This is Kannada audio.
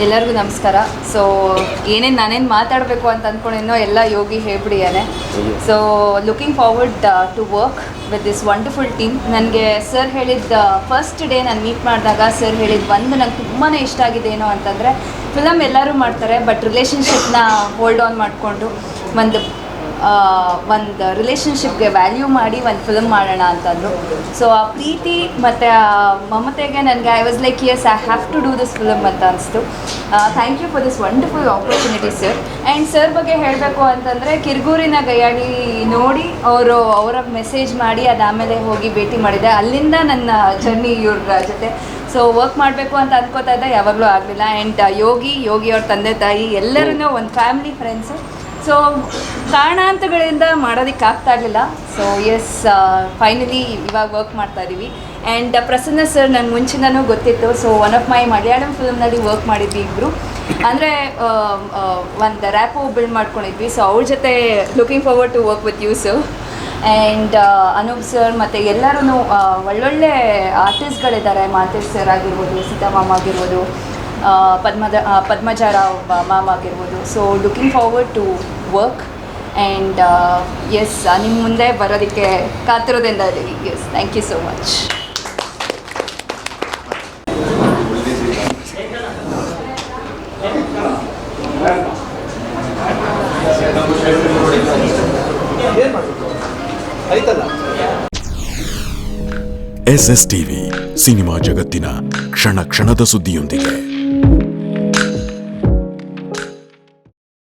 ಎಲ್ಲರಿಗೂ ನಮಸ್ಕಾರ. ಸೊ ನಾನೇನು ಮಾತಾಡಬೇಕು ಅಂತ ಅಂದ್ಕೊಂಡಿನೋ ಎಲ್ಲ ಯೋಗಿ ಹೇಳ್ಬಿಡಿಯಾನೆ. So looking forward to work with this wonderful team. ನನಗೆ ಸರ್ ಹೇಳಿದ್ದ ಫಸ್ಟ್ ಡೇ ನಾನು ಮೀಟ್ ಮಾಡಿದಾಗ ಸರ್ ಹೇಳಿದ್ದು ನಂಗೆ ತುಂಬಾ ಇಷ್ಟ ಆಗಿದೆ ಏನು ಅಂತಂದರೆ, ಫಿಲಮ್ ಎಲ್ಲರೂ ಮಾಡ್ತಾರೆ ಬಟ್ ರಿಲೇಷನ್ಶಿಪ್ನ ಹೋಲ್ಡ್ ಆನ್ ಮಾಡಿಕೊಂಡು ಒಂದು ರಿಲೇಷನ್ಶಿಪ್ಗೆ ವ್ಯಾಲ್ಯೂ ಮಾಡಿ ಒಂದು ಫಿಲಮ್ ಮಾಡೋಣ ಅಂತಂದರು. ಸೊ ಆ ಪ್ರೀತಿ ಮತ್ತು ಮಮತೆಗೆ ನನಗೆ I was like yes I have to do this film ಅಂತ ಅನಿಸ್ತು. Thank you for this wonderful opportunity sir. And sir ಬಗ್ಗೆ ಹೇಳಬೇಕು ಅಂತಂದರೆ, ಕಿರ್ಗೂರಿನ ಗಯ್ಯಾಳಿ ನೋಡಿ ಅವರ ಮೆಸೇಜ್ ಮಾಡಿ ಅದಾದಮೇಲೆ ಹೋಗಿ ಭೇಟಿ ಮಾಡಿದೆ. ಅಲ್ಲಿಂದ ನನ್ನ ಜರ್ನಿ ಇವ್ರ ಜೊತೆ ಸೊ ವರ್ಕ್ ಮಾಡಬೇಕು ಅಂತ ಅಂದ್ಕೋತಾ ಇದ್ದೆ, ಯಾವಾಗಲೂ ಆಗಲಿಲ್ಲ. ಆ್ಯಂಡ್ ಯೋಗಿ ಅವ್ರ ತಂದೆ ತಾಯಿ ಎಲ್ಲರೂ ಒಂದು ಫ್ಯಾಮಿಲಿ ಫ್ರೆಂಡ್ಸು. ಸೊ ಕಾರಣಾಂತರಗಳಿಂದ ಮಾಡೋದಕ್ಕಾಗ್ತಾ ಇರಲಿಲ್ಲ. ಸೊ ಎಸ್ ಫೈನಲಿ ಇವಾಗ ವರ್ಕ್ ಮಾಡ್ತಾ ಇದ್ದೀವಿ. ಆ್ಯಂಡ್ ಪ್ರಸನ್ನ ಸರ್ ನನಗೆ ಮುಂಚಿನೂ ಗೊತ್ತಿತ್ತು. So one of my Malayalam ಫಿಲ್ಮ್ನಲ್ಲಿ ವರ್ಕ್ ಮಾಡಿದ್ವಿ ಇಬ್ಬರು. ಅಂದರೆ ಒಂದು ರ್ಯಾಪು ಬಿಲ್ಡ್ ಮಾಡ್ಕೊಂಡಿದ್ವಿ. ಸೊ ಅವ್ರ ಜೊತೆ looking forward to work with you sir. And Anoop sir ಮತ್ತು ಎಲ್ಲರೂ ಒಳ್ಳೊಳ್ಳೆ ಆರ್ಟಿಸ್ಟ್ಗಳಿದ್ದಾರೆ. ಮಾಂತೇಶ್ ಸರ್ ಆಗಿರ್ಬೋದು, ಸೀತಾಮಾಮ ಆಗಿರ್ಬೋದು, ಪದ್ಮಜಾರಾವ್ ಮ್ಯಾಮ್ ಆಗಿರ್ಬೋದು. So looking forward to work and yes ನಿಮ್ಮ ಮುಂದೆ ಬರೋದಕ್ಕೆ ಕಾತಿರೋದ್ರಿಂದ ಇದ್ದೀವಿ. Yes, thank you so much. SS TV cinema ಜಗತ್ತಿನ ಕ್ಷಣ ಕ್ಷಣದ ಸುದ್ದಿಯೊಂದಿಗೆ.